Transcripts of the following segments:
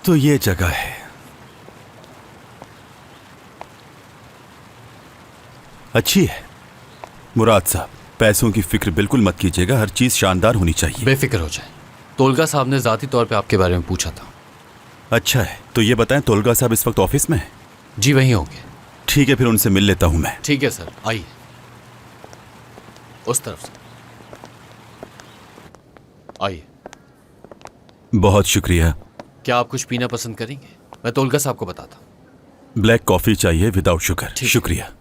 तो ये जगह है। अच्छी है। मुराद साहब, पैसों की फिक्र बिल्कुल मत कीजिएगा, हर चीज शानदार होनी चाहिए। बेफिक्र हो जाए। तोलगा साहब ने ज़ाती तौर पे आपके बारे में पूछा था। अच्छा है, तो ये बताएं तोलगा साहब इस वक्त ऑफिस में हैं? जी वहीं होंगे। ठीक है, फिर उनसे मिल लेता हूं मैं। ठीक है सर, आइए उस तरफ से आइए। बहुत शुक्रिया। क्या आप कुछ पीना पसंद करेंगे? मैं तोलगा साहब को बताता हूँ। ब्लैक कॉफी चाहिए विदाउट शुगर। शुक्रिया।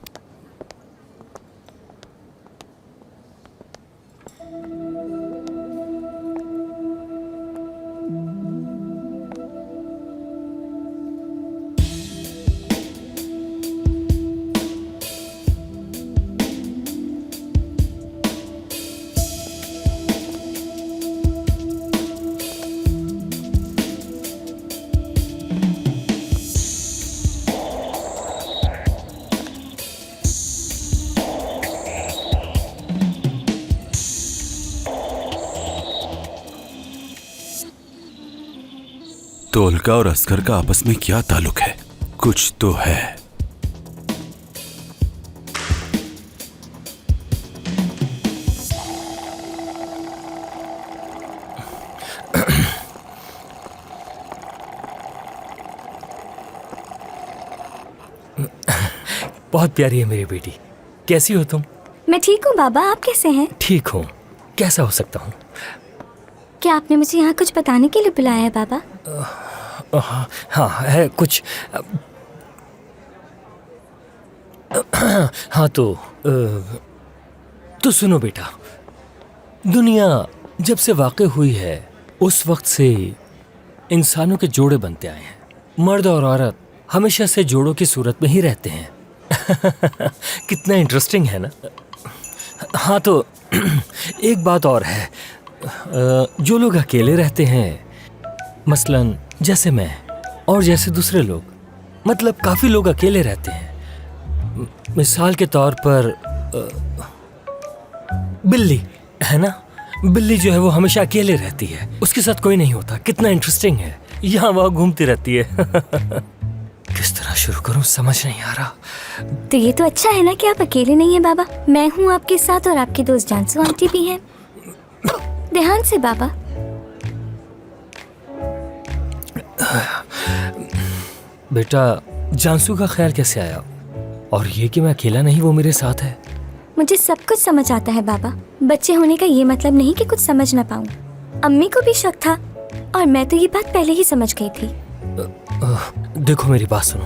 तोलका और असगर का आपस में क्या ताल्लुक है? कुछ तो है। बहुत प्यारी है मेरी बेटी। कैसी हो तुम? मैं ठीक हूँ बाबा, आप कैसे हैं? ठीक हूँ। कैसा हो सकता हूँ? क्या आपने मुझे यहाँ कुछ बताने के लिए बुलाया है बाबा? हाँ है कुछ। हाँ तो सुनो बेटा, दुनिया जब से वाक़ हुई है उस वक्त से इंसानों के जोड़े बनते आए हैं। मर्द और औरत हमेशा से जोड़ों की सूरत में ही रहते हैं। कितना इंटरेस्टिंग है ना। हाँ तो एक बात और है, जो लोग अकेले रहते हैं, मसलन जैसे मैं और जैसे दूसरे लोग, मतलब काफ़ी लोग अकेले रहते हैं। मिसाल के तौर पर बिल्ली है ना, बिल्ली जो है वो हमेशा अकेले रहती है, उसके साथ कोई नहीं होता। कितना इंटरेस्टिंग है, यहाँ वहाँ घूमती रहती है। किस तरह शुरू करूँ समझ नहीं आ रहा। तो ये तो अच्छा है ना कि आप अकेले नहीं हैं बाबा। मैं हूँ आपके साथ और आपकी दोस्त जानसू आंटी भी हैं। ध्यान से बाबा। बेटा, जानसू का ख्याल कैसे आया? और ये कि मैं अकेला नहीं, वो मेरे साथ है। मुझे सब कुछ समझ आता है बाबा। बच्चे होने का ये मतलब नहीं कि कुछ समझ ना पाऊँ। अम्मी को भी शक था और मैं तो ये बात पहले ही समझ गई थी। देखो मेरी बात सुनो।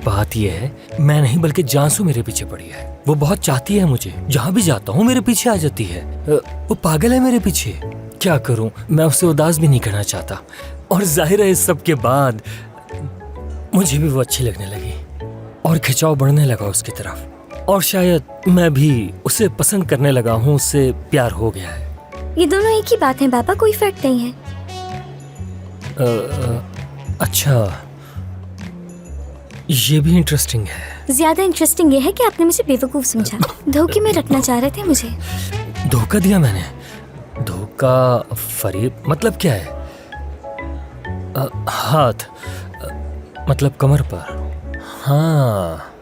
बात यह है, मैं नहीं बल्कि जानसू मेरे पीछे पड़ी है। वो बहुत चाहती है मुझे, जहाँ भी जाता हूँ मेरे पीछे आ जाती है। वो पागल है मेरे पीछे। क्या करूँ, मैं उसे उदास भी नहीं करना चाहता। और जाहिर है इस सब के बाद मुझे भी वो अच्छी लगने लगी और खिंचाव बढ़ने लगा उसकी तरफ। और शायद मैं भी उसे पसंद करने लगा हूँ, उससे प्यार हो गया है। ये दोनों एक ही बात है बाबा, कोई फर्क नहीं है। अच्छा, ये भी इंटरेस्टिंग है। ज्यादा इंटरेस्टिंग ये है कि आपने मुझे बेवकूफ समझा, धोखे में रखना चाह रहे थे मुझे। धोखा दिया मैंने? धोखा फरीब मतलब क्या है? हाथ मतलब कमर पर। हाँ,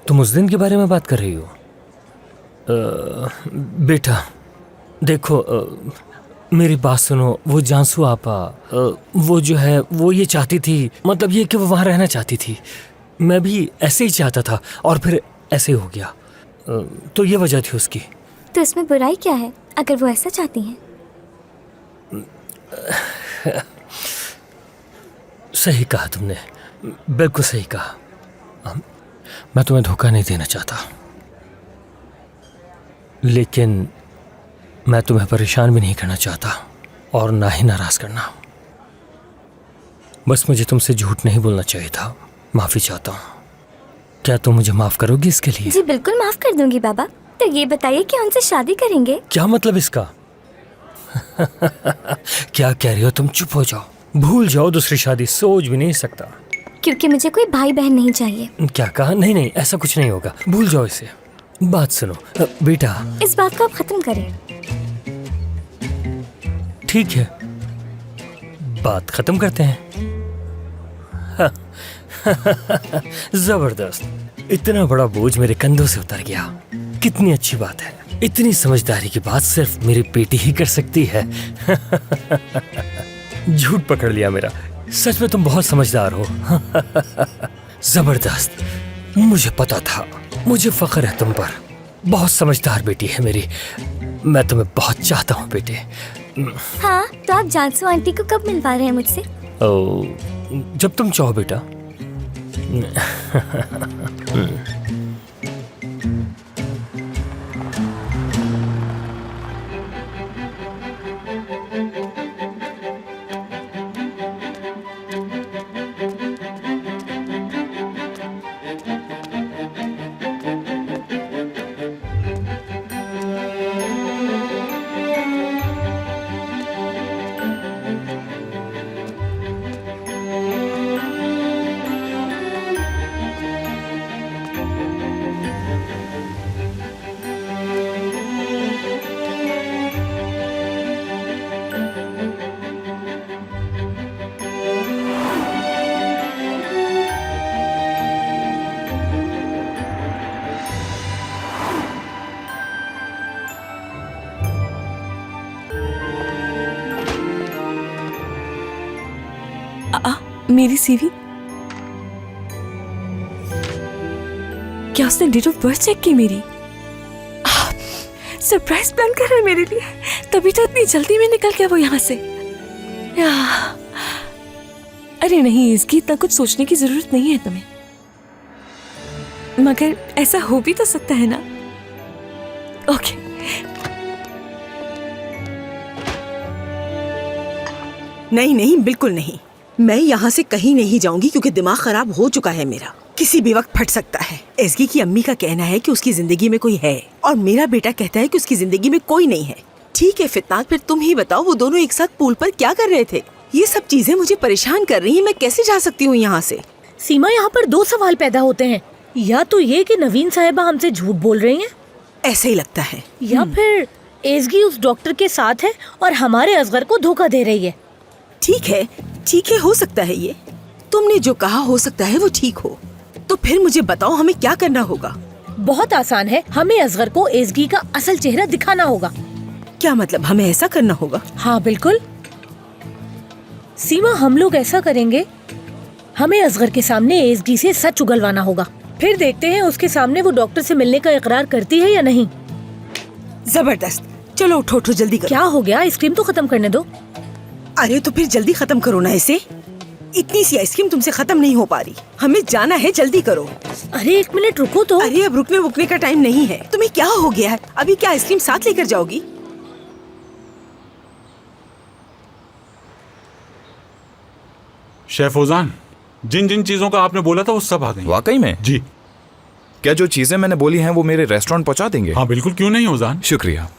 तुम उस दिन के बारे में बात कर रही हो? बेटा देखो, मेरी बात सुनो। वो जानसू आपा, वो जो है वो ये चाहती थी, मतलब ये कि वो वहाँ रहना चाहती थी। मैं भी ऐसे ही चाहता था और फिर ऐसे ही हो गया। तो ये वजह थी उसकी। तो इसमें बुराई क्या है अगर वो ऐसा चाहती हैं? सही कहा तुमने, बिल्कुल सही कहा। मैं तुम्हें धोखा नहीं देना चाहता, लेकिन मैं तुम्हें परेशान भी नहीं करना चाहता और ना ही नाराज करना। बस मुझे तुमसे झूठ नहीं बोलना चाहिए था। माफी चाहता हूँ। क्या तुम मुझे माफ करोगी इसके लिए? जी बिल्कुल माफ कर दूंगी बाबा। तो ये बताइए कि उनसे शादी करेंगे? क्या मतलब इसका? क्या कह रही हो तुम? चुप हो जाओ, भूल जाओ दूसरी शादी, सोच भी नहीं सकता। क्योंकि मुझे कोई भाई बहन नहीं चाहिए। क्या कहा? नहीं नहीं, ऐसा कुछ नहीं होगा, भूल जाओ इसे। बात सुनो बेटा, इस बात को आप खत्म करें। ठीक है, बात खत्म करते हैं। जबरदस्त, इतना बड़ा बोझ मेरे कंधों से उतर गया। कितनी अच्छी बात है। इतनी समझदारी की बात सिर्फ मेरी बेटी ही कर सकती है। झूठ पकड़ लिया मेरा। सच में तुम बहुत समझदार हो। जबरदस्त, मुझे पता था। मुझे फख्र है तुम पर। बहुत समझदार बेटी है मेरी। मैं तुम्हें बहुत चाहता हूँ बेटे। हाँ, तो आप जानसू आंटी को कब मिलवा रहे हैं मुझसे? ओ, जब तुम चाहो बेटा। मेरी सीवी, क्या उसने डेट ऑफ बर्थ चेक की मेरी? सरप्राइज प्लान कर रहा है मेरे लिए, तभी तो इतनी जल्दी में निकल गया वो यहाँ से। अरे नहीं, इसकी इतना कुछ सोचने की जरूरत नहीं है तुम्हें। मगर ऐसा हो भी तो सकता है ना। ओके, नहीं नहीं, बिल्कुल नहीं। मैं यहाँ से कहीं नहीं जाऊंगी क्योंकि दिमाग खराब हो चुका है मेरा। किसी भी वक्त फट सकता है। एसगी की अम्मी का कहना है कि उसकी जिंदगी में कोई है और मेरा बेटा कहता है कि उसकी जिंदगी में कोई नहीं है। ठीक है फितनात, फिर तुम ही बताओ वो दोनों एक साथ पूल पर क्या कर रहे थे? ये सब चीजें मुझे परेशान कर रही हैं। मैं कैसे जा सकती हूँ यहाँ से? सीमा, यहाँ पर दो सवाल पैदा होते हैं। या तो ये कि नवीन साहिबा हमसे झूठ बोल रही हैं, ऐसे ही लगता है, या फिर एसगी उस डॉक्टर के साथ है और हमारे असगर को धोखा दे रही है। ठीक है, हो सकता है ये। तुमने जो कहा हो सकता है वो ठीक हो। तो फिर मुझे बताओ हमें क्या करना होगा? बहुत आसान है, हमें असगर को एसगी का असल चेहरा दिखाना होगा। क्या मतलब, हमें ऐसा करना होगा? हाँ बिल्कुल सीमा, हम लोग ऐसा करेंगे। हमें असगर के सामने एसगी से सच उगलवाना होगा। फिर देखते हैं उसके सामने वो डॉक्टर से मिलने का इकरार करती है या नहीं। जबरदस्त, चलो उठो उठो, जल्दी करो। क्या हो गया, आइसक्रीम तो खत्म करने दो। अरे तो फिर जल्दी खत्म करो ना इसे। इतनी सी आइसक्रीम तुमसे खत्म नहीं हो पा रही। हमें जाना है, जल्दी करो। अरे एक मिनट रुको तो। अरे अब रुकने का टाइम नहीं है। तुम्हें क्या हो गया है? अभी क्या आइसक्रीम साथ लेकर जाओगी? शेफ ओजान, जिन जिन चीजों का आपने बोला था वो सब आ गई। वाकई में? जी। क्या जो चीजें मैंने बोली हैं वो मेरे रेस्टोरेंट पहुंचा देंगे? हाँ बिल्कुल, क्यों नहीं ओजान। शुक्रिया।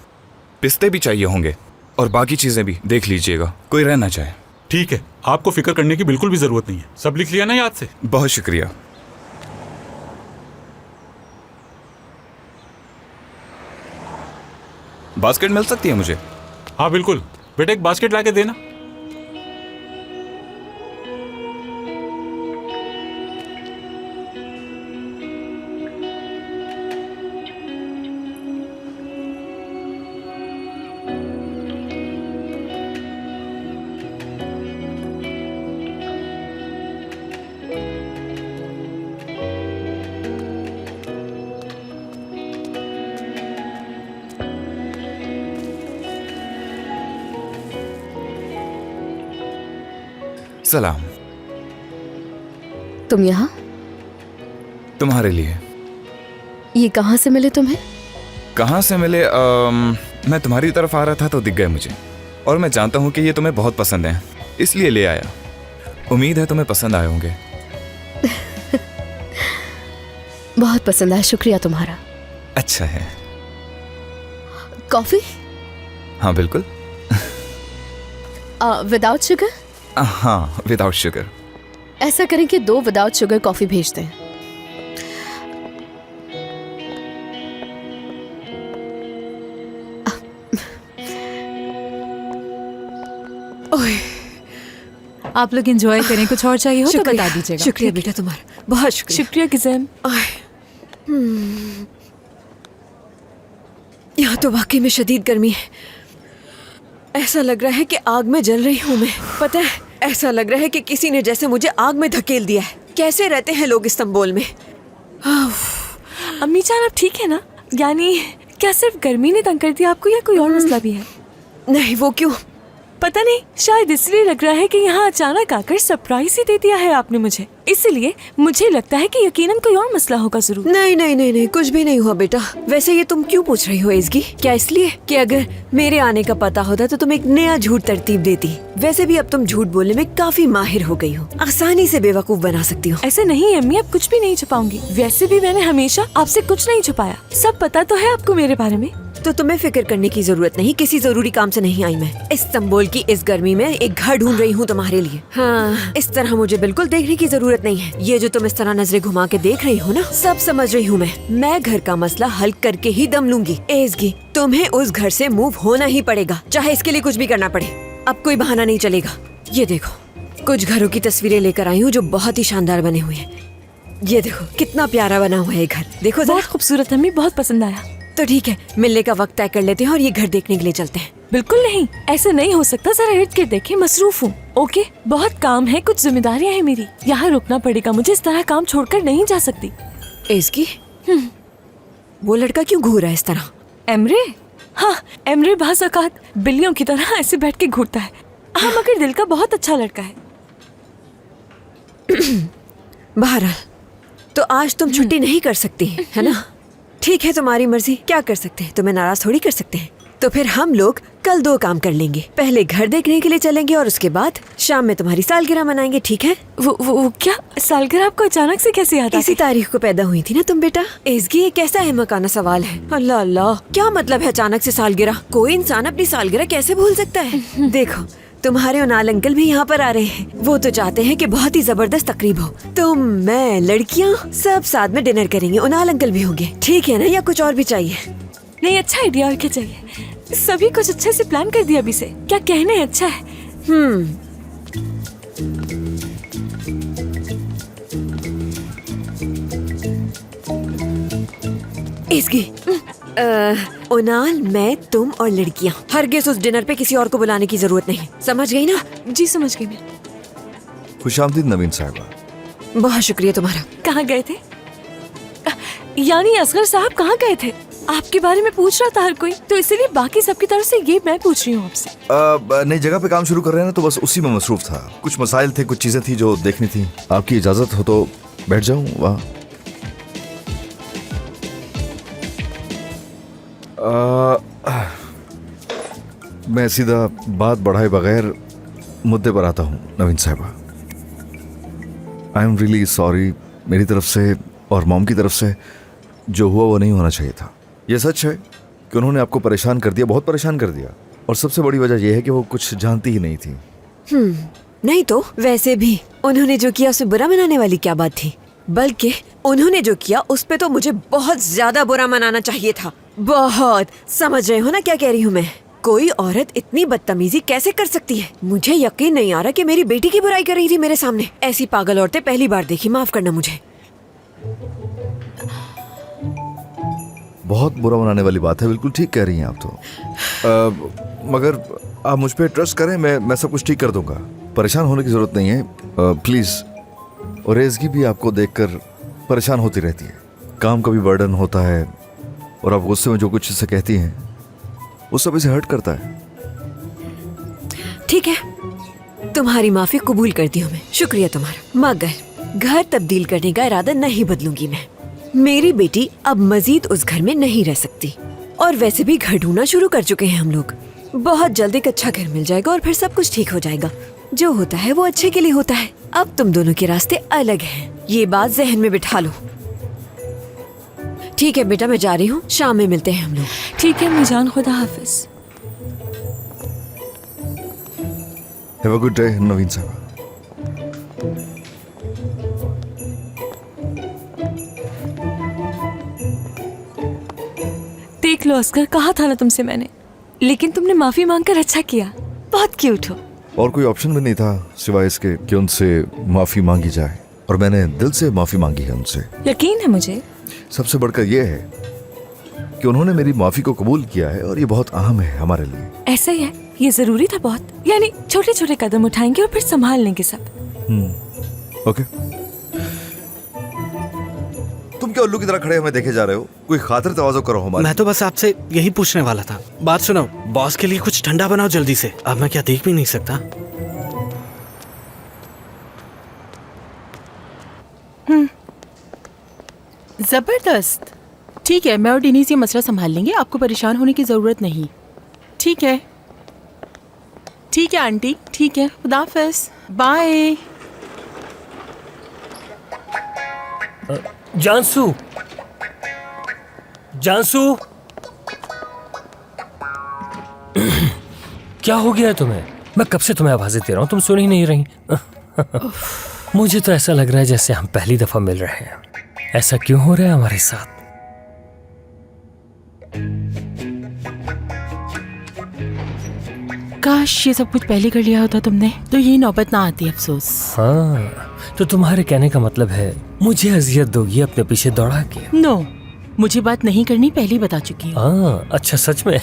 पिस्ते भी चाहिए होंगे और बाकी चीजें भी देख लीजिएगा, कोई रह ना जाए। ठीक है, आपको फिक्र करने की बिल्कुल भी जरूरत नहीं है। सब लिख लिया ना याद से? बहुत शुक्रिया। बास्केट मिल सकती है मुझे? हाँ बिल्कुल, बेटा एक बास्केट लाके देना। सलाम। तुम यहाँ? तुम्हारे लिए। ये कहाँ से मिले तुम्हें? कहाँ से मिले? मैं तुम्हारी तरफ आ रहा था तो दिख गए मुझे, और मैं जानता हूँ कि ये तुम्हें बहुत पसंद है, इसलिए ले आया। उम्मीद है तुम्हें पसंद आए होंगे। बहुत पसंद आया, शुक्रिया तुम्हारा। अच्छा है। कॉफी? हाँ बिल्कुल। Without sugar? हाँ, विदाउट शुगर। ऐसा करें कि 2 विदाउट शुगर कॉफी भेज दें। आप लोग एंजॉय करें, कुछ और चाहिए हो तो शुक्रिया। बता दीजिएगा। शुक्रिया बेटा तुम्हारा, बहुत शुक्रिया। शुक्रिया किज़म। यहाँ तो वाकई में शदीद गर्मी है। ऐसा लग रहा है कि आग में जल रही हूँ मैं। पता है, ऐसा लग रहा है कि किसी ने जैसे मुझे आग में धकेल दिया है। कैसे रहते हैं लोग इस्तांबुल में? अम्मी जान आप ठीक है ना? यानी क्या सिर्फ गर्मी ने तंग कर दिया आपको या कोई और मसला भी है? नहीं, वो क्यों? पता नहीं, शायद इसलिए लग रहा है कि यहाँ अचानक आकर सरप्राइज ही दे दिया है आपने मुझे, इसलिए मुझे लगता है कि यकीनन कोई और मसला होगा जरूर। नहीं नहीं नहीं नहीं, कुछ भी नहीं हुआ बेटा। वैसे ये तुम क्यों पूछ रही हो एज़गी? क्या इसलिए कि अगर मेरे आने का पता होता तो तुम एक नया झूठ तरतीब देती? वैसे भी अब तुम झूठ बोलने में काफी माहिर हो गई हो, आसानी से बेवकूफ बना सकती हो। ऐसे नहीं अम्मी, अब कुछ भी नहीं छुपाऊंगी। वैसे भी मैंने हमेशा आपसे कुछ नहीं छुपाया, सब पता तो है आपको मेरे बारे में। तो तुम्हें फिक्र करने की जरूरत नहीं, किसी जरूरी काम से नहीं आई मैं। इस्तांबुल की इस गर्मी में एक घर ढूंढ रही हूँ तुम्हारे लिए। हाँ, इस तरह मुझे बिल्कुल देखने की जरूरत नहीं है। ये जो तुम इस तरह नजरें घुमा के देख रही हो ना, सब समझ रही हूँ मैं घर का मसला हल करके ही दम लूंगी। एज़गी, तुम्हें उस घर से मूव होना ही पड़ेगा, चाहे इसके लिए कुछ भी करना पड़े। अब कोई बहाना नहीं चलेगा। ये देखो, कुछ घरों की तस्वीरें लेकर आई हूँ जो बहुत ही शानदार बने हुए हैं। ये देखो कितना प्यारा बना हुआ है घर, देखो जरा। बहुत खूबसूरत अम्मी, बहुत पसंद आया। तो ठीक है, मिलने का वक्त तय कर लेते हैं और ये घर देखने के लिए चलते हैं। बिल्कुल नहीं, ऐसा नहीं हो सकता। जरा इर्द गिर्द देखें, मसरूफ हूँ। ओके, बहुत काम है, कुछ जिम्मेदारियाँ हैं मेरी, यहाँ रुकना पड़ेगा मुझे। इस तरह काम छोड़कर नहीं जा सकती। एज़गी, वो लड़का क्यों घूर रहा है इस तरह? एमरे? हाँ, एमरे बाज़ औक़ात बिल्लियों की तरह ऐसे बैठ के घूरता है। हाँ, मगर दिल का बहुत अच्छा लड़का है। बहरहाल, तो आज तुम छुट्टी नहीं कर सकती, है ना? ठीक है, तुम्हारी मर्जी, क्या कर सकते हैं, तुम्हें नाराज थोड़ी कर सकते हैं। तो फिर हम लोग कल 2 काम कर लेंगे। पहले घर देखने के लिए चलेंगे और उसके बाद शाम में तुम्हारी सालगिरह मनाएंगे, ठीक है? वो क्या सालगिरह आपको अचानक से कैसे याद आ इसी तारीख को पैदा हुई थी ना तुम बेटा? एज़गी, ये कैसा अहमकाना सवाल है। अल्लाह अल्लाह, क्या मतलब है अचानक से सालगिरह? कोई इंसान अपनी सालगिरह कैसे भूल सकता है? देखो, तुम्हारे उनाल अंकल भी यहाँ पर आ रहे हैं। वो तो चाहते हैं कि बहुत ही जबरदस्त तकरीब हो। तुम, मैं, लड़कियाँ सब साथ में डिनर करेंगे। उनाल अंकल भी होंगे, ठीक है ना? या कुछ और भी चाहिए? नहीं, अच्छा आइडिया, और क्या चाहिए? सभी कुछ अच्छे से प्लान कर दिया अभी से। क्या कहने, अच्छा है। इसकी उनाल, मैं, तुम और लड़कियाँ, हरगिज़ उस डिनर पे किसी और को बुलाने की जरूरत नहीं, समझ गई ना? जी समझ गई मैं। खुशामदीद नवीन साहिबा। बहुत शुक्रिया तुम्हारा। कहाँ गए थे? यानी असगर साहब कहाँ गए थे? आपके बारे में पूछ रहा था हर कोई, तो इसीलिए बाकी सबकी तरफ से ये मैं पूछ रही हूँ आपसे। नई जगह पे काम शुरू कर रहे हैं ना, तो बस उसी में मसरूफ था। कुछ मसाइल थे, कुछ चीजें थी जो देखनी थी। आपकी इजाजत हो तो बैठ जाऊं वहाँ? मैं सीधा बात बढ़ाए बगैर मुद्दे पर आता हूँ नवीन साहिबा। आई एम रियली सॉरी, मेरी तरफ से और मॉम की तरफ से जो हुआ वो नहीं होना चाहिए था। ये सच है कि उन्होंने आपको परेशान कर दिया, बहुत परेशान कर दिया। और सबसे बड़ी वजह यह है कि वो कुछ जानती ही नहीं थी। नहीं तो वैसे भी उन्होंने जो किया उसमें बुरा मनाने वाली क्या बात थी? बल्कि उन्होंने जो किया उस पे तो मुझे बहुत ज्यादा बुरा मनाना चाहिए था। बहुत, समझ रहे हो ना क्या कह रही हूँ मैं? कोई औरत इतनी बदतमीजी कैसे कर सकती है? मुझे यकीन नहीं आ रहा कि मेरी बेटी की बुराई कर रही थी मेरे सामने। ऐसी पागल औरतें पहली बार देखी, माफ करना मुझे। बहुत बुरा मनाने वाली बात है, बिल्कुल ठीक कह रही हैं आप तो। मगर आप मुझ पे ट्रस्ट करें, मैं सब कुछ ठीक कर दूंगा। परेशान होने की जरूरत नहीं है, प्लीज। और एज़गी भी आपको देखकर परेशान होती रहती है। काम का भी बर्डन होता है और आप गुस्से में जो कुछ इससे कहती हैं वो सब इसे हर्ट करता है। ठीक है, तुम्हारी माफी कबूल करती हूँ मैं, शुक्रिया तुम्हारा। मगर घर तब्दील करने का इरादा नहीं बदलूंगी मैं। मेरी बेटी अब मजीद उस घर में नहीं रह सकती। और वैसे भी घर ढूंढना शुरू कर चुके हैं हम लोग। बहुत जल्द एक अच्छा घर मिल जाएगा और फिर सब कुछ ठीक हो जाएगा। जो होता है वो अच्छे के लिए होता है। अब तुम दोनों के रास्ते अलग हैं, ये बात जहन में बिठा लो। ठीक है बेटा, मैं जा रही हूँ, शाम में मिलते हैं हम लोग। ठीक है मीजान, खुदा हाफिज। हैव अ गुड डे नवीन साहब। देख लो असगर, कहा था ना तुमसे मैंने, लेकिन तुमने माफी मांगकर अच्छा किया। बहुत क्यूट हो। और कोई ऑप्शन भी नहीं था सिवाय इसके कि उनसे माफ़ी मांगी जाए, और मैंने दिल से माफ़ी मांगी है उनसे। यकीन है मुझे। सबसे बढ़कर यह है कि उन्होंने मेरी माफ़ी को कबूल किया है, और ये बहुत अहम है हमारे लिए। ऐसा ही है, ये जरूरी था बहुत। यानी छोटे छोटे कदम उठाएंगे और फिर संभाल लेंगे सब। ओके। तुम क्या उल्लू की तरह खड़े हमें देखे जा रहे हो? कोई खातिर तवाज़ो करो हमारी। मैं तो बस आपसे यही पूछने वाला था। बात सुनो, बॉस के लिए कुछ ठंडा बनाओ जल्दी से। अब मैं क्या देख भी नहीं सकता। जबरदस्त। ठीक है, मैं और डेनिस ये मसला संभाल लेंगे, आपको परेशान होने की जरूरत नहीं। ठीक है, ठीक है आंटी, ठीक है, खुदा हाफिज़, बाय। जानसू, जानसू, क्या हो गया है तुम्हें? मैं कब से तुम्हें आवाजें दे रहा हूँ, तुम सुन ही नहीं रही। मुझे तो ऐसा लग रहा है जैसे हम पहली दफा मिल रहे हैं। ऐसा क्यों हो रहा है हमारे साथ? काश ये सब कुछ पहले कर लिया होता तुमने, तो ये नौबत ना आती। अफसोस। हाँ, तो तुम्हारे कहने का मतलब है मुझे अजियत दोगी अपने पीछे दौड़ा के? नो, मुझे बात नहीं करनी, पहले ही बता चुकी हूँ। हाँ, अच्छा, सच में?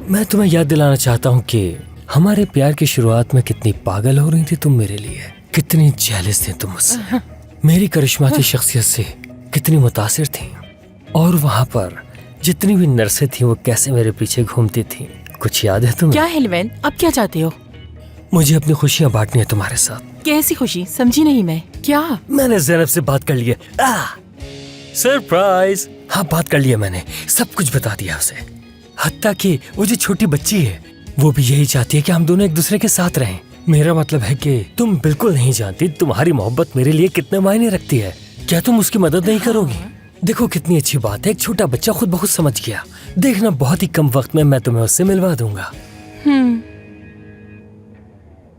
मैं तुम्हें याद दिलाना चाहता हूँ कि हमारे प्यार की शुरुआत में कितनी पागल हो रही थी तुम मेरे लिए, कितनी जेलस थी तुम मुझसे, मेरी करिश्माती शख्सियत से कितनी मुतासिर थी, और वहाँ पर जितनी भी नर्सें थी वो कैसे मेरे पीछे घूमती थी। कुछ याद है तुम्हें? क्या हेलवेन, अब क्या चाहते हो? मुझे अपनी खुशियाँ बांटनी है तुम्हारे साथ। कैसी खुशी, समझी नहीं मैं। क्या? मैंने ज़ैनब से बात कर ली है। सरप्राइज। हाँ, बात कर लिया मैंने, सब कुछ बता दिया उसे। हत्ता कि वो जो छोटी बच्ची है वो भी यही चाहती है कि हम दोनों एक दूसरे के साथ रहें। मेरा मतलब है कि तुम बिल्कुल नहीं जानती तुम्हारी मोहब्बत मेरे लिए कितने मायने रखती है। क्या तुम उसकी मदद नहीं करोगी? देखो कितनी अच्छी बात है, एक छोटा बच्चा खुद बहुत समझ गया। देखना बहुत ही कम वक्त में मैं तुम्हें उससे मिलवा दूंगा।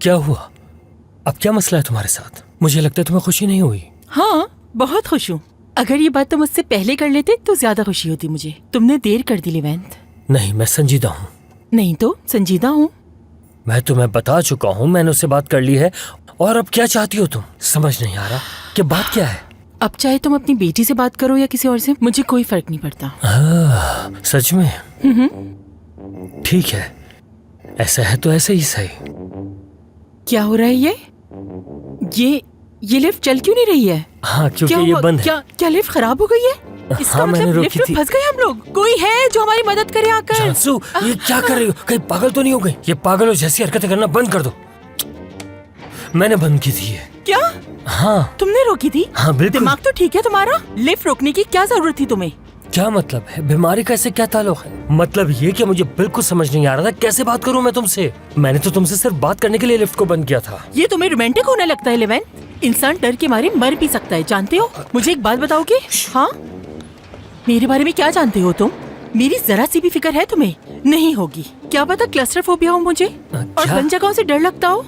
क्या हुआ? अब क्या मसला है तुम्हारे साथ? मुझे लगता है तुम्हें खुशी नहीं हुई। हाँ, बहुत खुश हूँ। अगर ये बात तुम मुझसे पहले कर लेते तो ज्यादा खुशी होती मुझे। तुमने देर कर दी लेवेंथ। नहीं, मैं संजीदा हूँ। नहीं तो संजीदा हूँ। मैं तुम्हें बता चुका हूँ, मैंने उससे बात कर ली है। और अब क्या चाहती हो तुम? समझ नहीं आ रहा कि बात क्या है। अब चाहे तुम अपनी बेटी से बात करो या किसी और से, मुझे कोई फर्क नहीं पड़ता। सच में? ठीक है, ऐसा है तो ऐसे ही सही। क्या हो रहा है ये लिफ्ट चल क्यों नहीं रही है? हाँ, क्योंकि ये बंद है। क्या लिफ्ट खराब हो गई है? इसका हाँ, मैंने मतलब रोकी लिफ्ट में थी। फंस गए हम लोग। कोई है जो हमारी मदद करे आकर? जानसू, ये क्या कर रही हो? कहीं पागल तो नहीं हो गई? ये पागलों जैसी हरकतें करना बंद कर दो। मैंने बंद की थी ये। क्या? हाँ, तुमने रोकी थी? हाँ, बिल्कुल। दिमाग तो ठीक है तुम्हारा? लिफ्ट रोकने की क्या जरूरत थी तुम्हें? क्या मतलब है? बीमारी का इससे क्या ताल्लुक है? मतलब ये कि मुझे बिल्कुल समझ नहीं आ रहा था कैसे बात करूं मैं तुमसे। मैंने तो तुमसे सिर्फ बात करने के लिए लिफ्ट को बंद किया था। ये तुम्हें रोमांटिक होने लगता है लेवेन? इंसान डर के मारे मर भी सकता है, जानते हो? मुझे एक बात बताओगे? हाँ, मेरे बारे में क्या जानते हो तुम? मेरी जरा सी भी फिक्र है तुम्हें? नहीं होगी। क्या पता क्लस्टरफोबिया हो मुझे, और बंद जगहों से डर लगता हो,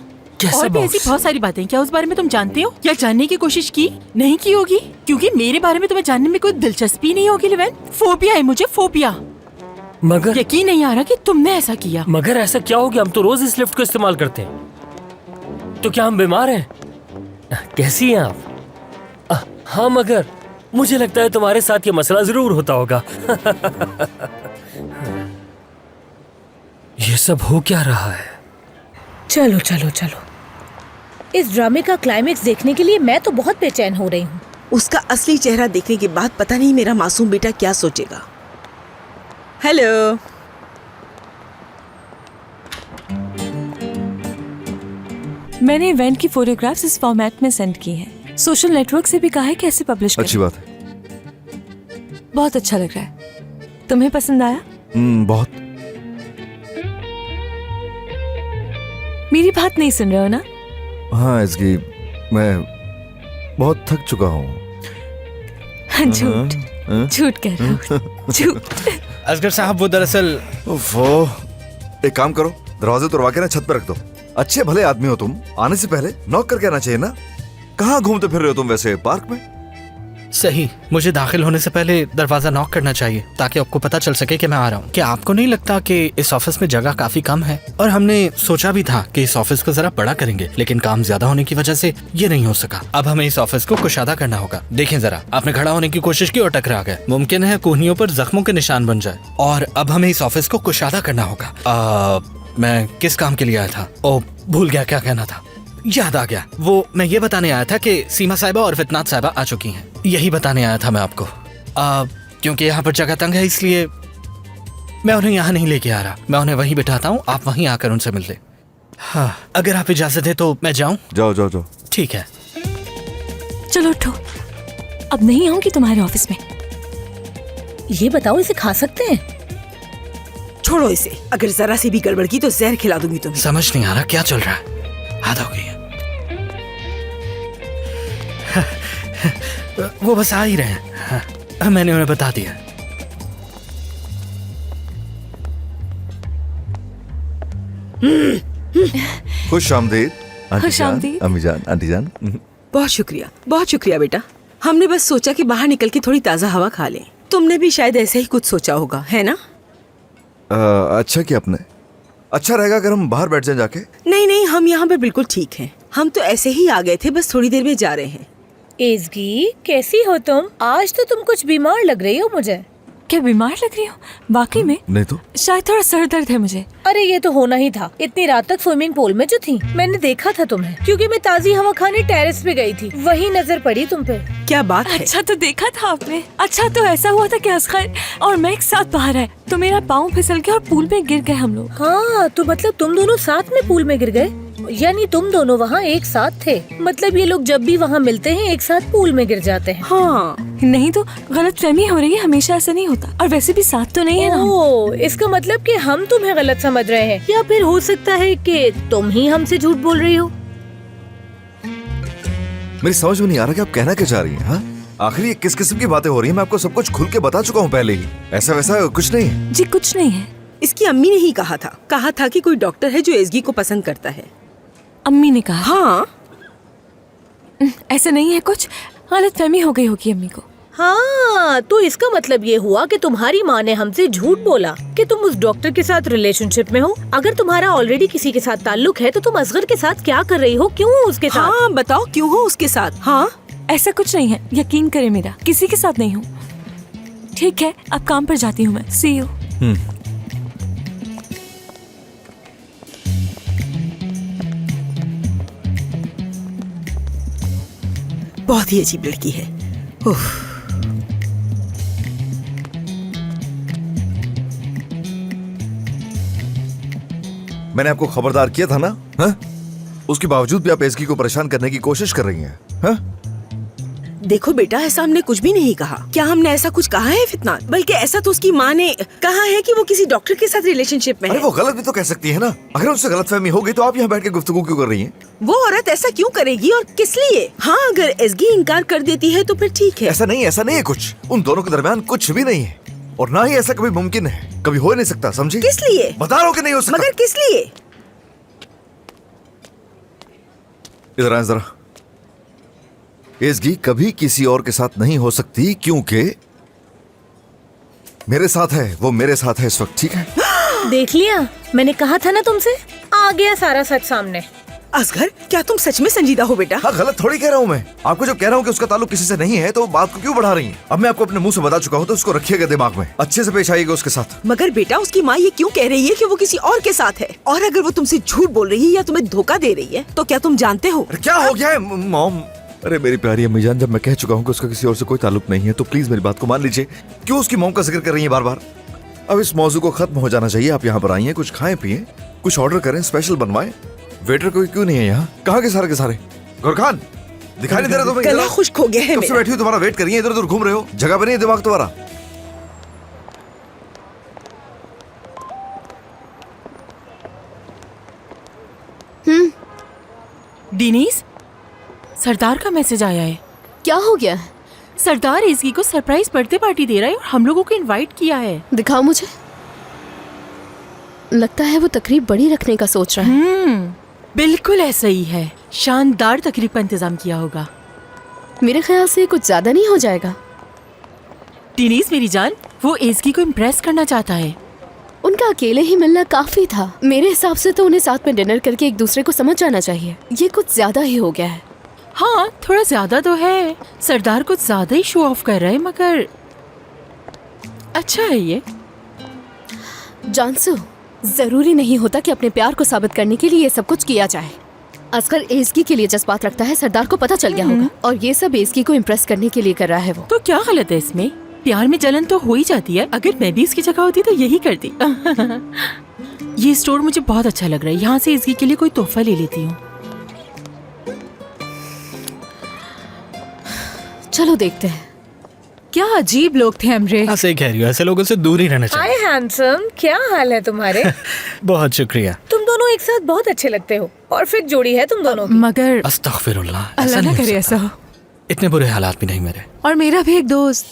और भी ऐसी बहुत सारी बातें। क्या उस बारे में तुम जानते हो या जानने की कोशिश की? नहीं की होगी, क्योंकि मेरे बारे में तुम्हें जानने में कोई दिलचस्पी नहीं होगी लेवेन। फोबिया है मुझे, फोबिया। मगर यकीन नहीं आ रहा कि तुमने ऐसा किया। मगर ऐसा क्या हो गया? हम तो रोज इस लिफ्ट को इस्तेमाल करते हैं। तो क्या हम बीमार हैं? कैसी हैं आप? हाँ, मगर मुझे लगता है तुम्हारे साथ ये मसला जरूर होता होगा। ये सब हो क्या रहा है? चलो चलो चलो, इस ड्रामे का क्लाइमेक्स देखने के लिए मैं तो बहुत बेचैन हो रही हूँ। उसका असली चेहरा देखने के बाद पता नहीं मेरा मासूम बेटा क्या सोचेगा। हेलो। मैंने इवेंट की फोटोग्राफ्स इस फॉर्मेट में सेंड की हैं। सोशल नेटवर्क से भी कहा है कैसे पब्लिश करें। अच्छी बात है। बहुत अच्छा लग रहा है। तुम्हें पसंद आया? बहुत। मेरी बात नहीं सुन रहे हो ना? हाँ इसकी, मैं बहुत थक चुका हूँ। झूठ झूठ कह रहा हूँ, झूठ। असगर साहब, वो दरअसल वो एक काम करो, दरवाजे तोड़वा के ना छत पर रख दो। अच्छे भले आदमी हो तुम, आने से पहले नॉक करके आना चाहिए ना। कहाँ घूमते फिर रहे हो तुम वैसे? पार्क में? सही, मुझे दाखिल होने से पहले दरवाजा नॉक करना चाहिए ताकि आपको पता चल सके कि मैं आ रहा हूँ। क्या आपको नहीं लगता कि इस ऑफिस में जगह काफी कम है? और हमने सोचा भी था कि इस ऑफिस को जरा बड़ा करेंगे, लेकिन काम ज्यादा होने की वजह से ये नहीं हो सका। अब हमें इस ऑफिस को कुशादा करना होगा। देखें जरा, आपने खड़ा होने की कोशिश की और टकरा गए। मुमकिन है कोहनियों पर जख्मों के निशान बन जाए। और अब हमें इस ऑफिस को कुशादा करना होगा। मैं किस काम के लिए आया था? ओ, भूल गया क्या कहना था। याद आ गया, वो मैं ये बताने आया था कि सीमा साहिबा और फितनात साहिबा आ चुकी हैं। यही बताने आया था मैं आपको। क्योंकि यहाँ पर जगह तंग है, इसलिए मैं उन्हें यहाँ नहीं लेके आ रहा। मैं उन्हें वहीं बिठाता हूँ, आप वहीं आकर उनसे मिल ले। हाँ, अगर आप इजाजत है तो मैं जाऊँ? जाओ जाओ जाओ। ठीक है। चलो उठो, अब नहीं आऊंगी तुम्हारे ऑफिस में। ये बताओ, इसे खा सकते हैं? छोड़ो इसे, अगर जरा सी भी गड़बड़ की तो जहर खिला दूंगी तुम्हें। समझ नहीं आ रहा क्या चल रहा है। हद हो गई है। वो बस आ ही रहे हैं। हाँ, मैंने उन्हें बता दिया। खुश आमदीद आंटी खुश जान, आमदीद। अम्मी जान, आंटी जान। बहुत शुक्रिया बेटा। हमने बस सोचा कि बाहर निकल के थोड़ी ताज़ा हवा खा लें। तुमने भी शायद ऐसे ही कुछ सोचा होगा, है ना? अच्छा किया आपने। अच्छा रहेगा अगर हम बाहर बैठ जाएं जाके। नहीं, हम यहाँ पर बिल्कुल ठीक हैं। हम तो ऐसे ही आ गए थे, बस थोड़ी देर में जा रहे हैं। एज़गी, कैसी हो तुम? आज तो तुम कुछ बीमार लग रही हो मुझे। क्या बीमार लग रही हो? वाकई में? नहीं तो शायद थोड़ा सर दर्द है मुझे। अरे ये तो होना ही था, इतनी रात तक स्विमिंग पूल में जो थी। मैंने देखा था तुम्हें, क्योंकि मैं ताज़ी हवा खाने टेरेस पे गई थी, वही नजर पड़ी तुम पे। क्या बात है? अच्छा तो देखा था आपने। अच्छा तो ऐसा हुआ था कि असगर और मैं एक साथ बाहर आए तो मेरा पाँव फिसल गया और पूल में गिर गए हम लोग। हाँ, तो मतलब तुम दोनों साथ में पूल में गिर गए? यानी तुम दोनों वहाँ एक साथ थे? मतलब ये लोग जब भी वहाँ मिलते हैं एक साथ पूल में गिर जाते हैं। हाँ, नहीं तो गलतफहमी हो रही है, हमेशा ऐसा नहीं होता। और वैसे भी साथ तो नहीं है ना हम। ओह, इसका मतलब कि हम तुम्हें गलत समझ रहे हैं, या फिर हो सकता है कि तुम ही हमसे झूठ बोल रही हो। मेरी समझ में नहीं आ रहा कि आप कहना क्या चाह रही हैं। हाँ, आखिर ये किस किस्म की बातें हो रही हैं? मैं आपको सब कुछ खुल के बता चुका हूँ पहले ही। ऐसा वैसा कुछ नहीं है जी, कुछ नहीं है। इसकी अम्मी ने ही कहा था कि कोई डॉक्टर है जो एज़गी को पसंद करता है। अम्मी ने कहा? हाँ। ऐसा नहीं है, कुछ गलतफहमी हो गई होगी अम्मी को। हाँ, तो इसका मतलब ये हुआ कि तुम्हारी माँ ने हमसे झूठ बोला कि तुम उस डॉक्टर के साथ रिलेशनशिप में हो। अगर तुम्हारा ऑलरेडी किसी के साथ ताल्लुक है तो तुम असगर के साथ क्या कर रही हो? क्यों हो उसके साथ? हाँ, बताओ क्यों हो उसके साथ? हाँ, ऐसा कुछ नहीं है, यकीन करें, मेरा किसी के साथ नहीं हूँ। ठीक है, अब काम पर जाती हूँ मैं। सी यू। बहुत ही अजीब लड़की है। उफ। मैंने आपको खबरदार किया था ना? हाँ? उसके बावजूद भी आप एज़गी को परेशान करने की कोशिश कर रही हैं। हाँ? देखो बेटा, ऐसा हमने कुछ भी नहीं कहा। क्या हमने ऐसा कुछ कहा है फितनात? बल्कि ऐसा तो उसकी माँ ने कहा है कि वो किसी डॉक्टर के साथ रिलेशनशिप में है। अरे वो गलत भी तो कह सकती है ना। अगर उससे गलतफहमी हो गई तो आप यहाँ बैठ के गुफ्तगू क्यों कर रही हैं? वो औरत ऐसा क्यों करेगी और किस लिए? हाँ, अगर एज़गी इनकार कर देती है तो फिर ठीक है। ऐसा नहीं है कुछ। उन दोनों के दरमियान कुछ भी नहीं है, और ना ही ऐसा कभी मुमकिन है। कभी हो ही नहीं सकता, समझे? किस लिए? बता रहा हूँ कि नहीं हो सकता। मगर किस लिए? इधर आए जरा। एज़गी कभी किसी और के साथ नहीं हो सकती, क्योंकि मेरे साथ है। वो मेरे साथ है इस वक्त, ठीक है? देख लिया, मैंने कहा था ना तुमसे। आ गया सारा सच सामने। असगर, क्या तुम सच में संजीदा हो बेटा? हाँ, गलत थोड़ी कह रहा हूँ मैं। आपको जब कह रहा हूँ कि उसका ताल्लुक किसी से नहीं है तो बात को क्यों बढ़ा रही हैं? अब मैं आपको अपने मुंह से बता चुका हूँ, तो उसको रखिएगा दिमाग में। अच्छे से पेश आइएगा उसके साथ। मगर बेटा, उसकी माँ ये क्यों कह रही है कि वो किसी और के साथ है? और अगर वो तुमसे झूठ बोल रही है या तुम्हें धोखा दे रही है तो क्या तुम जानते हो? क्या हो गया है मॉम? अरे मेरी प्यारी अम्मी जान, जब मैं कह चुका हूँ कि उसका किसी और से कोई ताल्लुक नहीं है तो प्लीज मेरी बात को मान लीजिए। क्यों उसकी मॉम का जिक्र कर रही है बार बार? अब इस मौजू को खत्म हो जाना चाहिए। आप यहाँ पर आई हैं, कुछ खाएं पिए, कुछ ऑर्डर करें, स्पेशल बनवाएं। वेटर कोई क्यों नहीं है यहाँ? कहाँ के सारे? गुरखान, दिखाई नहीं दे रहा तुम्हें? गला खुश्क हो गया है कब से मेरा। बैठी हूँ, तुम्हारा वेट करिए, इधर उधर घूम रहे हो, जगह पे नहीं है दिमाग तुम्हारा। दिनीश, सरदार का मैसेज आया है। क्या हो गया? सरदार एज़गी को सरप्राइज बर्थडे पार्टी दे रहा है और हम लोगों को इनवाइट किया है। दिखाओ मुझे। लगता है वो तकरीब बड़ी रखने का सोच रहा है। बिल्कुल ऐसा ही है। शानदार तकरीब का इंतजाम किया होगा। मेरे ख्याल से कुछ ज्यादा नहीं हो जाएगा। टिनीस मेरी जान, वो एज़गी को इम्प्रेस करना चाहता है। उनका अकेले ही मिलना काफी था। मेरे हिसाब से तो उन्हें साथ में डिनर करके एक दूसरे को समझ जाना चाहिए। ये कुछ ज्यादा ही हो गया है। हाँ, थोड़ा ज्यादा तो है। सरदार कुछ ज्यादा ही शो ऑफ कर रहा है, मगर अच्छा है ये। जानसू, जरूरी नहीं होता कि अपने प्यार को साबित करने के लिए ये सब कुछ किया जाए। असगर एज़गी के लिए जज्बात रखता है, सरदार को पता चल गया होगा, और ये सब एज़गी को इम्प्रेस करने के लिए कर रहा है वो। तो क्या गलत है इसमें? प्यार में जलन तो हो ही जाती है। अगर मैं भी इसकी जगह होती तो यही करती। ये स्टोर मुझे बहुत अच्छा लग रहा है। यहाँ से एज़गी के लिए कोई तोहफा ले लेती हूँ। चलो देखते हैं। क्या अजीब लोग थे अमरे। हाँ, सही कह रही हो, ऐसे लोगों से दूर ही रहना चाहिए। हाय हैंडसम, क्या हाल है तुम्हारे? बहुत शुक्रिया। तुम दोनों एक साथ बहुत अच्छे लगते हो। परफेक्ट जोड़ी है तुम दोनों की। मगर अस्तगफिरुल्लाह, अल्लाह ना करे ऐसा हो। इतने बुरे हालात भी नहीं मेरे। और मेरा भी एक दोस्त।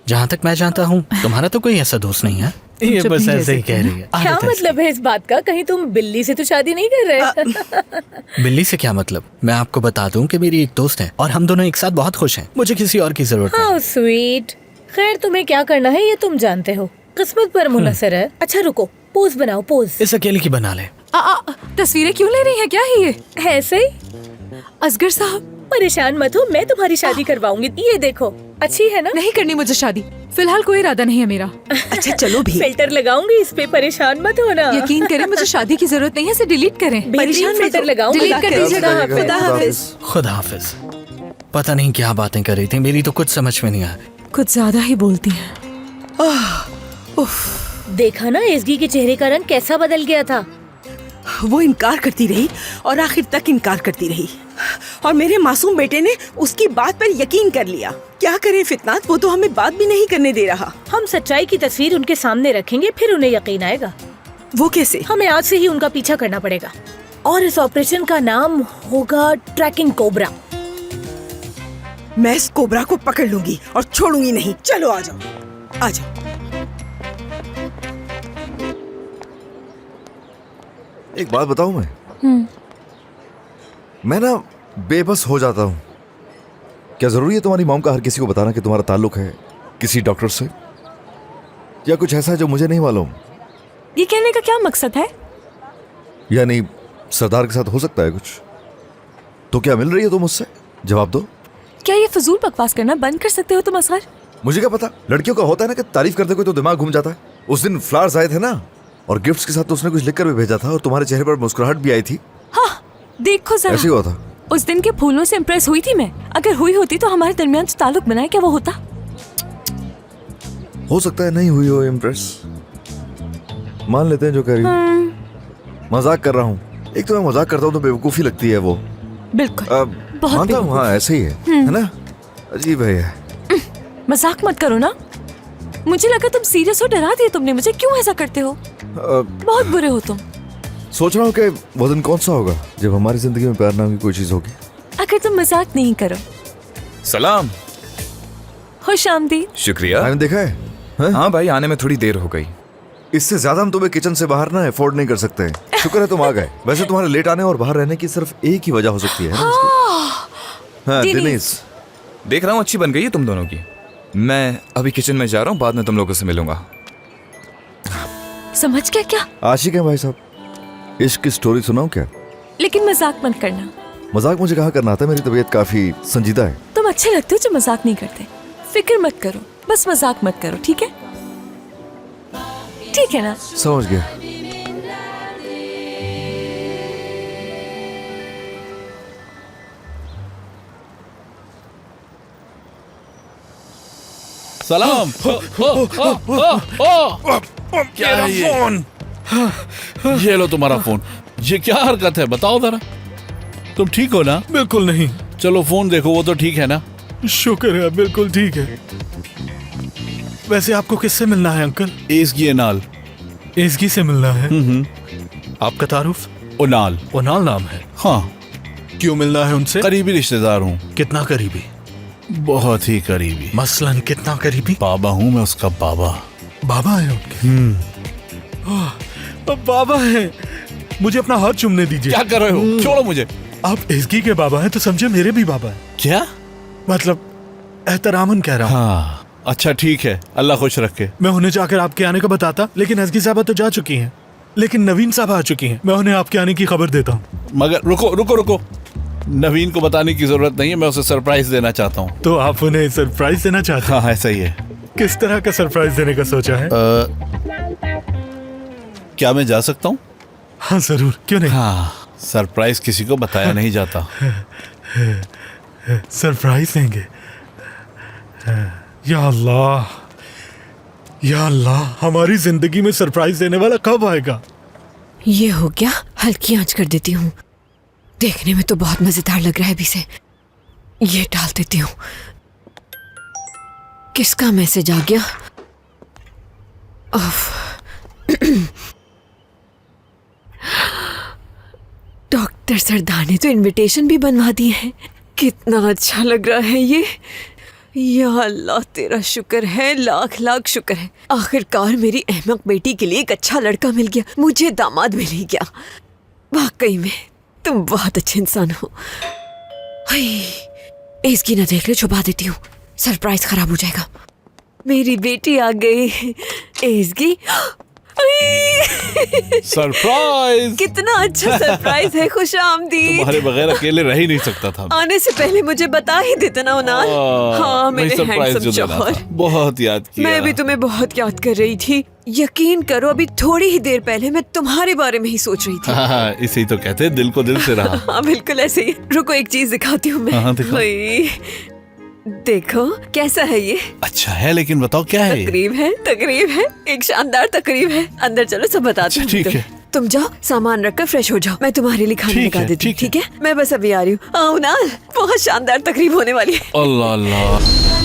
जहाँ तक मैं जानता हूँ तुम्हारा तो कोई ऐसा दोस्त नहीं है। ये बस ऐसे ही कह रही है। क्या मतलब है इस बात का? कहीं तुम बिल्ली से तो शादी नहीं कर रहे? बिल्ली से क्या मतलब? मैं आपको बता दूं कि मेरी एक दोस्त है और हम दोनों एक साथ बहुत खुश हैं। मुझे किसी और की जरूरत नहीं। How sweet. खैर, तुम्हें क्या करना है ये तुम जानते हो। किस्मत पर मुनसर है। अच्छा रुको, पोज बनाओ, पोज। इस अकेले की बना ले। तस्वीरें क्यों ले रही है? क्या है ये? ऐसे ही। असगर साहब, परेशान मत हो, मैं तुम्हारी शादी करवाऊंगी। ये देखो, अच्छी है ना? नहीं करनी मुझे शादी। फिलहाल कोई इरादा नहीं है मेरा। अच्छा चलो भी। फिल्टर लगाऊंगी इस पे, परेशान मत होना। यकीन करें, मुझे शादी की जरूरत नहीं है। इसे डिलीट करें। परेशान फिल्टर लगाऊंगी। डिलीट कर दीजिएगा। खुदा हाफिज। खुदा हाफिज। पता नहीं क्या बातें कर रही थी, मेरी तो कुछ समझ में नहीं आ रही। कुछ ज्यादा ही बोलती हैं। देखा ना एज़गी के चेहरे का रंग कैसा बदल गया था। वो इनकार करती रही और आखिर तक इनकार करती रही, और मेरे मासूम बेटे ने उसकी बात पर यकीन कर लिया। क्या करे फितनात, वो तो हमें बात भी नहीं करने दे रहा। हम सच्चाई की तस्वीर उनके सामने रखेंगे, फिर उन्हें यकीन आएगा। वो कैसे? हमें आज से ही उनका पीछा करना पड़ेगा, और इस ऑपरेशन का नाम होगा ट्रैकिंग कोबरा। मैं इस कोबरा को पकड़ लूंगी और छोड़ूंगी नहीं। चलो आ जाओ, आ जाओ। एक बात बताऊं मैं ना बेबस हो जाता हूँ। क्या जरूरी है तुम्हारी मॉम का हर किसी को बताना कि तुम्हारा ताल्लुक है किसी डॉक्टर से, या कुछ ऐसा है जो मुझे नहीं मालूम? ये कहने का क्या मकसद है? यानी सरदार के साथ हो सकता है कुछ? तो क्या मिल रही है तुम मुझसे? जवाब दो। क्या ये फजूल बकवास करना बंद कर सकते हो तुम असगर? मुझे क्या पता, लड़कियों का होता है ना कि तारीफ करते कोई तो दिमाग घूम जाता है। उस दिन फ्लावर्स आए थे ना, और गिफ्ट्स के साथ तो उसने कुछ लिखकर भी भेजा था, और तुम्हारे चेहरे पर मुस्कुराहट भी आई थी। हाँ, देखो जरा। ऐसे हुआ था। उस दिन के फूलों से इम्प्रेस हुई थी मैं। अगर हुई होती तो हमारे दरमियान जो ताल्लुक बना है, क्या वो होता? हो सकता है नहीं हुई हो इम्प्रेस, मान लेते हैं जो कह रही हो। मजाक कर रहा हूँ। एक तो मैं मजाक करता हूँ तो बेवकूफी लगती है वो। बिल्कुल, बहुत मानता हूँ, हाँ ऐसे ही है ना? अजीब है ये। मजाक मत करो ना। मुझे लगा तुम सीरियस हो, डरा दिया तुमने मुझे। क्यों ऐसा करते हो? बहुत बुरे हो तुम। सोच रहा हूँ कि वो दिन कौन सा होगा जब हमारी जिंदगी में प्यार नाम की कोई चीज होगी। अगर तुम मजाक नहीं करो। सलाम। खुश आमदीद। शुक्रिया। मैंने देखा है? हाँ भाई, आने में थोड़ी देर हो गई। इससे ज्यादा हम तुम्हें किचन से बाहर ना अफोर्ड नहीं कर सकते। शुक्र है तुम आ गए। वैसे तुम्हारे लेट आने और बाहर रहने की सिर्फ एक ही वजह हो सकती है ना? हाँ, दिनेश। देख रहा हूँ अच्छी बन गई है तुम दोनों की। मैं अभी किचन में जा रहा हूँ, बाद में तुम लोगों से मिलूंगा। समझ गया क्या? आशिक है भाई साहब। इश्क की स्टोरी सुनाऊं क्या? लेकिन मजाक मत करना। मजाक मुझे कहाँ करना आता है, मेरी तबीयत काफी संजीदा है। तुम अच्छे लगते हो जो मजाक नहीं करते। फिक्र मत करो, बस मजाक मत करो, ठीक है? ठीक है ना? समझ गया। सलाम। क्या है ये? फोन। ये लो तुम्हारा फोन। ये क्या हरकत है, बताओ जरा। तुम ठीक हो ना? बिल्कुल नहीं। चलो फोन देखो, वो तो ठीक है ना? शुक्र है, बिल्कुल ठीक है। वैसे आपको किससे मिलना है अंकल? एज़गी नाल। एज़गी से मिलना है? आपका तारुफ? ओनाल। ओनाल नाम है? हाँ। क्यों मिलना है उनसे? करीबी रिश्तेदार हूँ। कितना करीबी? बहुत ही करीबी। मसलन कितना करीबी? बाबा हूँ मैं उसका बाबा। बाबा है उनके? बाबा है। मुझे अपना हाथ चूमने दीजिए। क्या कर रहे हो? छोड़ो मुझे। आप एज़गी के बाबा हैं तो समझे मेरे भी बाबा हैं। क्या? मतलब एहतरामन कह रहा हूँ। हाँ अच्छा ठीक है, अल्लाह खुश रखे। मैं उन्हें जाकर आपके आने का बताता, लेकिन एसगी साहबा तो जा चुकी हैं, लेकिन नवीन साहब आ चुकी हैं। मैं उन्हें आपके आने की खबर देता हूँ। मगर रुको रुको रुको, नवीन को बताने की जरूरत नहीं है, मैं उसे सरप्राइज देना चाहता हूँ। तो आप उन्हें सरप्राइज देना चाहते हैं? हाँ ऐसा ही है। किस तरह का सरप्राइज देने का सोचा है? क्या मैं जा सकता हूँ? हाँ जरूर, क्यों नहीं। हाँ, सरप्राइज किसी को बताया नहीं जाता। सरप्राइज देंगे? या अल्लाह, या अल्लाह, हमारी जिंदगी में सरप्राइज देने वाला कब आएगा? ये हो गया, हल्की आंच कर देती हूँ। देखने में तो बहुत मजेदार लग रहा है अभी से। ये डाल देती हूँ। किसका मैसेज आ गया? डॉक्टर सरदार ने तो इनविटेशन भी बनवा दिए हैं। कितना अच्छा लग रहा है ये। या अल्लाह तेरा शुक्र है, लाख लाख शुक्र है। आखिरकार मेरी अहमक बेटी के लिए एक अच्छा लड़का मिल गया, मुझे दामाद मिल ही गया। वाकई में तुम बहुत अच्छे इंसान हो। इसकी ना देख ले, छुपा देती हूँ, सरप्राइज खराब हो जाएगा। मेरी बेटी आ गई। इसकी सरप्राइज! कितना अच्छा सरप्राइज है। खुश आमदीद। तुम्हारे बगैर अकेले रह ही नहीं सकता था। आने से पहले मुझे बता ही देता ना उनाल। हाँ मेरे हैंडसम जौहर, बहुत याद किया। मैं भी तुम्हें बहुत याद कर रही थी। यकीन करो अभी थोड़ी ही देर पहले मैं तुम्हारे बारे में ही सोच रही थी। हाँ, इसे ही तो कहते हैं दिल को दिल से रहा। हाँ बिल्कुल ऐसे ही। रुको एक चीज दिखाती हूँ मैं। हाँ, दिखाओ। देखो कैसा है ये। अच्छा है, लेकिन बताओ क्या है? तकरीब है, तकरीब है, एक शानदार तकरीब है। अंदर चलो सब बताती हूँ। ठीक है। तुम जाओ सामान रखकर फ्रेश हो जाओ, मैं तुम्हारे लिए खाना लगा देती हूँ। ठीक है, मैं बस अभी आ रही हूँ। उनाल, बहुत शानदार तकरीब होने वाली है। अल्लाह अल्लाह।